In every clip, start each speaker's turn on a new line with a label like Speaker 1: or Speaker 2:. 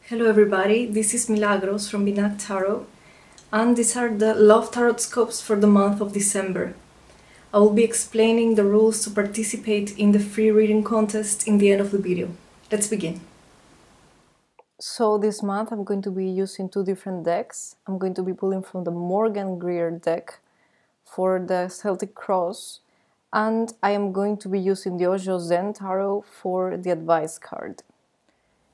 Speaker 1: Hello everybody, this is Milagros from Binah Tarot, and these are the Love Tarot scopes for the month of December. I will be explaining the rules to participate in the free reading contest in the end of the video. Let's begin. So this month I'm going to be using two different decks. I'm going to be pulling from the Greer deck for the Celtic Cross, and I am going to be using the Osho Zen Tarot for the advice card.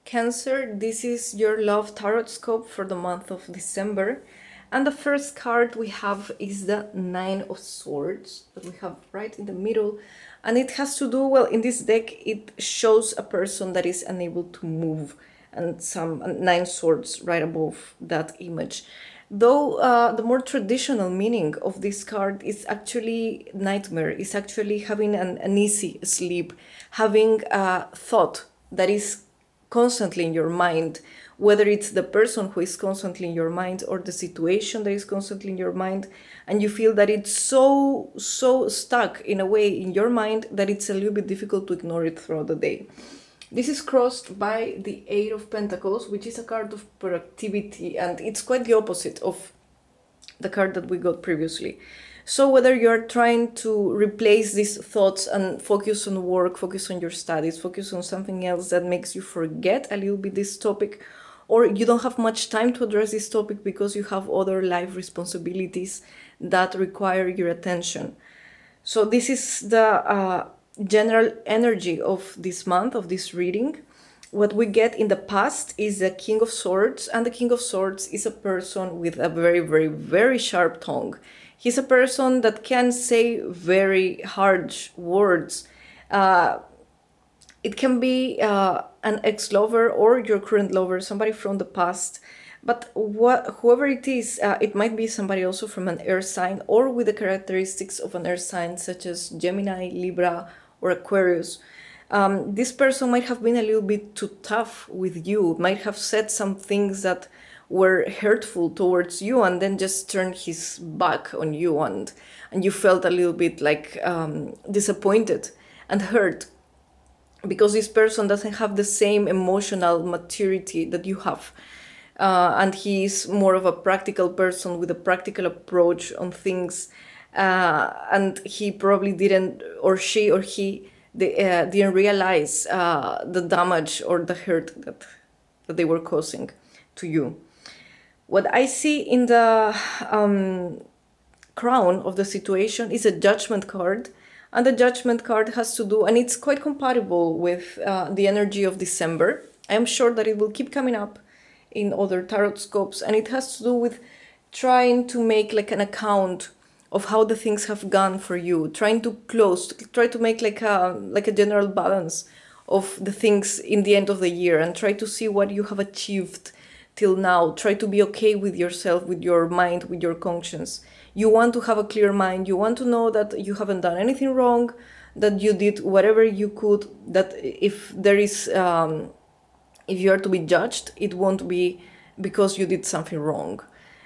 Speaker 1: Cancer, this is your love tarot scope for the month of December, and the first card we have is the Nine of Swords that we have right in the middle, and it has to do, well, in this deck it shows a person that is unable to move, and some nine swords right above that image. Though the more traditional meaning of this card is actually nightmare, is actually having an uneasy sleep, having a thought that is constantly in your mind, whether it's the person who is constantly in your mind or the situation that is constantly in your mind, and you feel that it's so stuck in a way in your mind that it's a little bit difficult to ignore it throughout the day. This is crossed by the Eight of Pentacles, which is a card of productivity, and it's quite the opposite of the card that we got previously. So whether you're trying to replace these thoughts and focus on work, focus on your studies, focus on something else that makes you forget a little bit this topic, or you don't have much time to address this topic because you have other life responsibilities that require your attention. So this is the general energy of this month, of this reading. What we get in the past is the King of Swords, and the King of Swords is a person with a very sharp tongue. He's a person that can say very harsh words. It can be an ex-lover or your current lover, somebody from the past. But whoever it is, it might be somebody also from an air sign or with the characteristics of an air sign, such as Gemini, Libra, or Aquarius. This person might have been a little bit too tough with you, might have said some things that were hurtful towards you and then just turned his back on you, and you felt a little bit like disappointed and hurt because this person doesn't have the same emotional maturity that you have, and he is more of a practical person with a practical approach on things, and he probably didn't, or she or he didn't realize the damage or the hurt that they were causing to you. What I see in the crown of the situation is a Judgment card, and the Judgment card has to do, and it's quite compatible with the energy of December. I am sure that it will keep coming up in other tarot scopes, and it has to do with trying to make like an account of how the things have gone for you, trying to try to make like a general balance of the things in the end of the year, and try to see what you have achieved till now. Try to be okay with yourself, with your mind, with your conscience. You want to have a clear mind. You want to know that you haven't done anything wrong, that you did whatever you could, that if there is, if you are to be judged, it won't be because you did something wrong.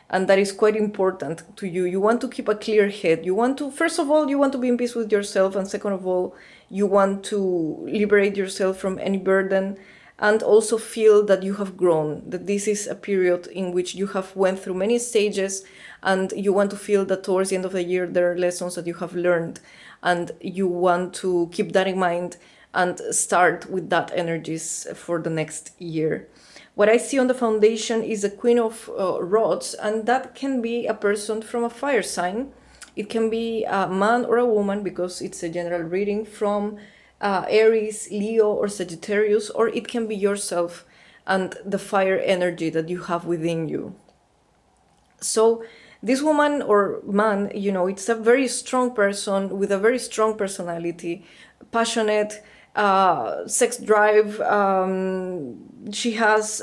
Speaker 1: And that is quite important to you. You want to keep a clear head. You want to, first of all, you want to be in peace with yourself. And second of all, you want to liberate yourself from any burden, and also feel that you have grown, that this is a period in which you have went through many stages, and you want to feel that towards the end of the year there are lessons that you have learned, and you want to keep that in mind and start with that energies for the next year. What I see on the foundation is a Queen of Rods, and that can be a person from a fire sign. It can be a man or a woman, because it's a general reading, from Aries, Leo, or Sagittarius, or it can be yourself and the fire energy that you have within you. So this woman or man, you know, it's a very strong person with a very strong personality, passionate, sex drive. She has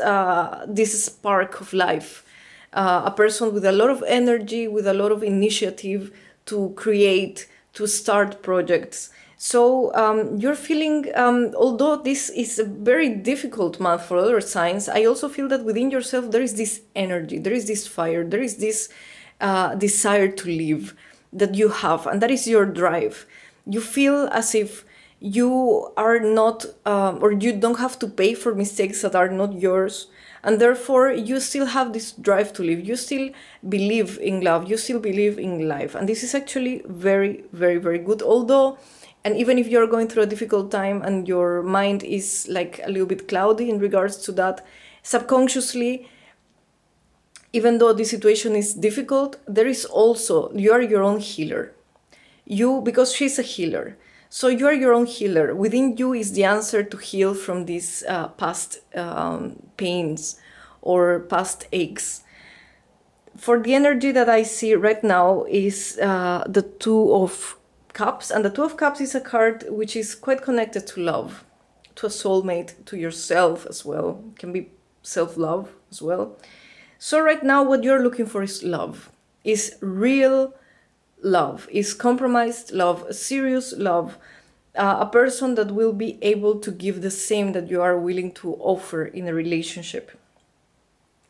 Speaker 1: this spark of life, a person with a lot of energy, with a lot of initiative to create, to start projects. So you're feeling, although this is a very difficult month for other signs, I also feel that within yourself there is this energy, there is this fire, there is this desire to live that you have, and that is your drive. You feel as if You are not, or you don't have to pay for mistakes that are not yours. And therefore, you still have this drive to live. You still believe in love. You still believe in life. And this is actually very, very, very good. Although, and even if you're going through a difficult time and your mind is like a little bit cloudy in regards to that, subconsciously, even though the situation is difficult, there is also, you are your own healer. Because she's a healer. So you are your own healer. Within you is the answer to heal from these past pains or past aches. For the energy that I see right now is the Two of Cups. And the Two of Cups is a card which is quite connected to love, to a soulmate, to yourself as well. It can be self-love as well. So right now what you're looking for is love, is real love, is compromised love, serious love, a person that will be able to give the same that you are willing to offer in a relationship.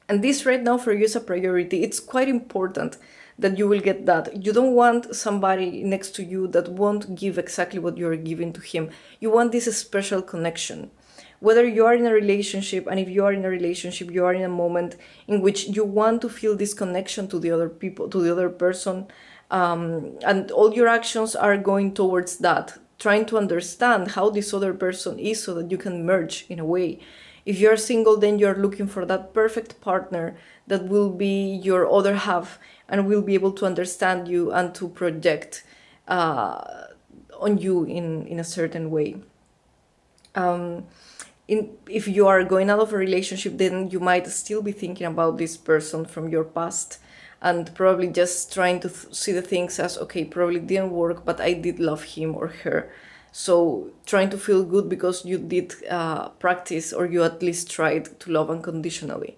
Speaker 1: And this right now for you is a priority. It's quite important that you will get that. You don't want somebody next to you that won't give exactly what you're giving to him. You want this special connection. Whether you are in a relationship, and if you are in a relationship, you are in a moment in which you want to feel this connection to the other people, to the other person, and all your actions are going towards that, trying to understand how this other person is so that you can merge in a way. If you're single, then you're looking for that perfect partner that will be your other half and will be able to understand you and to project on you in a certain way. If you are going out of a relationship, then you might still be thinking about this person from your past and probably just trying to see the things as, okay, probably didn't work, but I did love him or her. So trying to feel good because you did practice, or you at least tried to love unconditionally.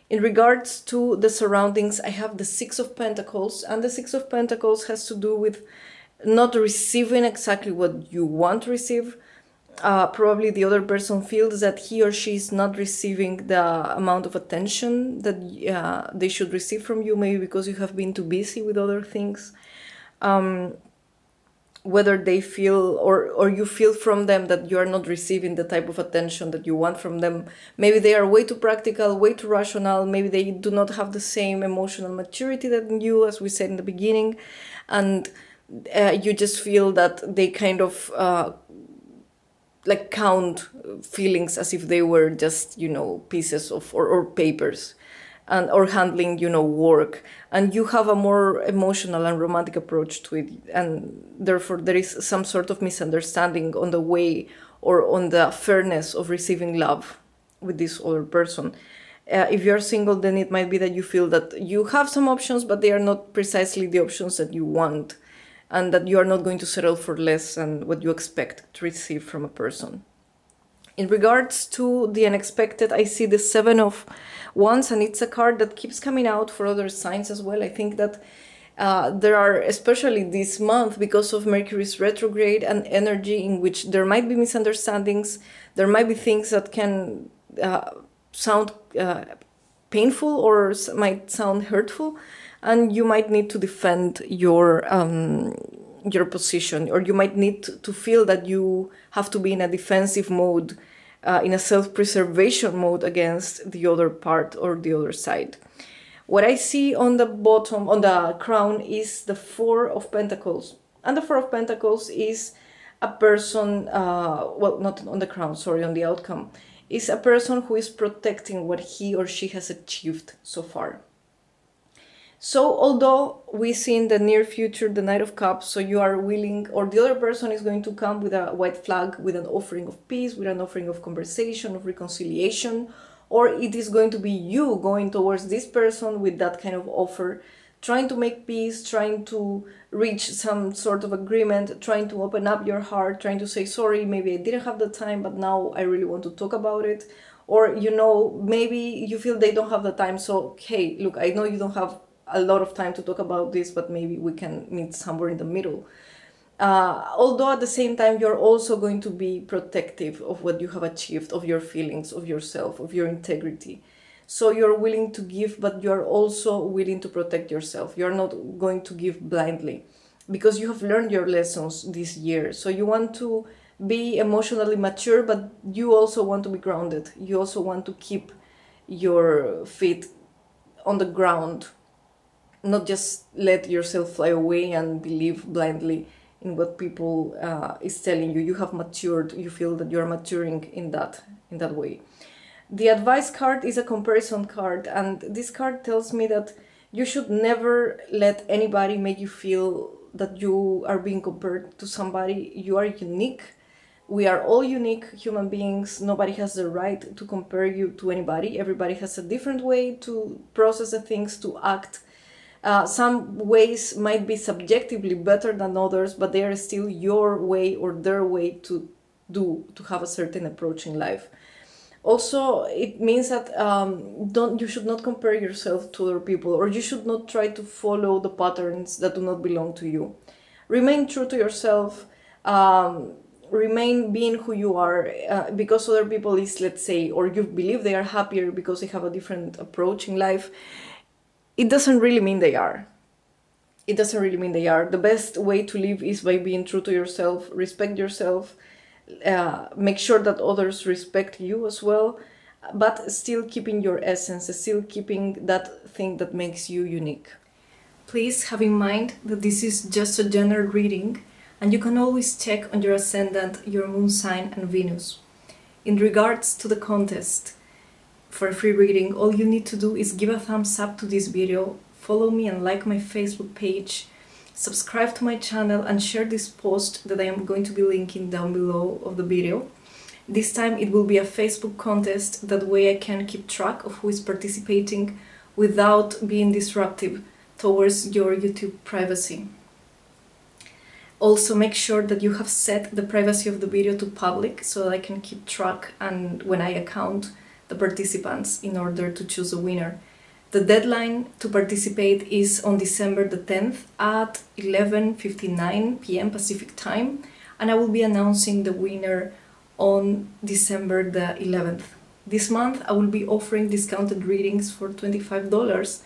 Speaker 1: In regards to the surroundings, I have the Six of Pentacles, and the Six of Pentacles has to do with not receiving exactly what you want to receive. Probably the other person feels that he or she is not receiving the amount of attention that they should receive from you, maybe because you have been too busy with other things. Whether they feel or you feel from them that you are not receiving the type of attention that you want from them. Maybe they are way too practical, way too rational. Maybe they do not have the same emotional maturity that you, as we said in the beginning. And you just feel that they kind of like count feelings as if they were just, pieces of or papers, and or handling, work, and you have a more emotional and romantic approach to it, and therefore there is some sort of misunderstanding on the way or on the fairness of receiving love with this other person. If you're single, then it might be that you feel that you have some options, but they are not precisely the options that you want, and that you are not going to settle for less than what you expect to receive from a person. In regards to the unexpected, I see the Seven of Wands, and it's a card that keeps coming out for other signs as well. I think that there are, especially this month, because of Mercury's retrograde and energy, in which there might be misunderstandings, there might be things that can sound painful or might sound hurtful, and you might need to defend your position, or you might need to feel that you have to be in a defensive mode, in a self-preservation mode against the other part or the other side. What I see on the bottom, on the crown, is the Four of Pentacles. And the Four of Pentacles is a person, well, not on the crown, sorry, on the outcome, is a person who is protecting what he or she has achieved so far. So although we see in the near future the Knight of Cups, so you are willing, or the other person is going to come with a white flag, with an offering of peace, with an offering of conversation, of reconciliation, or it is going to be you going towards this person with that kind of offer, trying to make peace, trying to reach some sort of agreement, trying to open up your heart, trying to say, sorry, maybe I didn't have the time, but now I really want to talk about it. Or, maybe you feel they don't have the time, so, hey, look, I know you don't have a lot of time to talk about this, but maybe we can meet somewhere in the middle. Although at the same time, you're also going to be protective of what you have achieved, of your feelings, of yourself, of your integrity. So you're willing to give, but you're also willing to protect yourself. You're not going to give blindly, because you have learned your lessons this year. So you want to be emotionally mature, but you also want to be grounded. You also want to keep your feet on the ground, not just let yourself fly away and believe blindly in what people is telling you. You have matured. You feel that you're maturing in that way. The advice card is a comparison card, and this card tells me that you should never let anybody make you feel that you are being compared to somebody. You are unique. We are all unique human beings. Nobody has the right to compare you to anybody. Everybody has a different way to process the things, to act. Some ways might be subjectively better than others, but they are still your way or their way to have a certain approach in life. Also, it means that you should not compare yourself to other people, or you should not try to follow the patterns that do not belong to you. Remain true to yourself. Remain being who you are, because other people is, let's say, or you believe they are happier because they have a different approach in life. It doesn't really mean they are. It doesn't really mean they are. The best way to live is by being true to yourself, respect yourself, make sure that others respect you as well, but still keeping your essence, still keeping that thing that makes you unique. Please have in mind that this is just a general reading, and you can always check on your ascendant, your moon sign and Venus. In regards to the contest for a free reading, all you need to do is give a thumbs up to this video, follow me and like my Facebook page, subscribe to my channel and share this post that I am going to be linking down below of the video. This time it will be a Facebook contest, that way I can keep track of who is participating without being disruptive towards your YouTube privacy. Also make sure that you have set the privacy of the video to public so that I can keep track and when I account the participants in order to choose a winner. The deadline to participate is on December the 10th at 11:59 p.m. Pacific time, and I will be announcing the winner on December the 11th. This month I will be offering discounted readings for $25,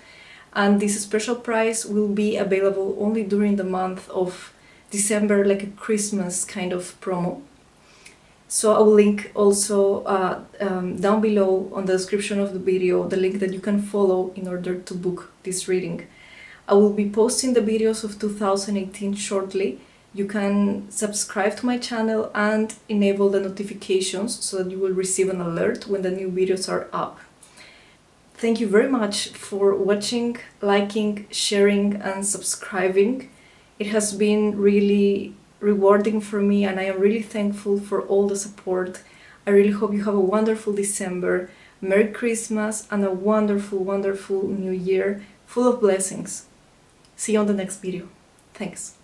Speaker 1: and this special price will be available only during the month of December, like a Christmas kind of promo. So I will link also down below on the description of the video the link that you can follow in order to book this reading. I will be posting the videos of 2018 shortly. You can subscribe to my channel and enable the notifications so that you will receive an alert when the new videos are up. Thank you very much for watching, liking, sharing and subscribing. It has been really rewarding for me and I am really thankful for all the support. I really hope you have a wonderful December, Merry Christmas and a wonderful, wonderful New Year full of blessings. See you on the next video. Thanks.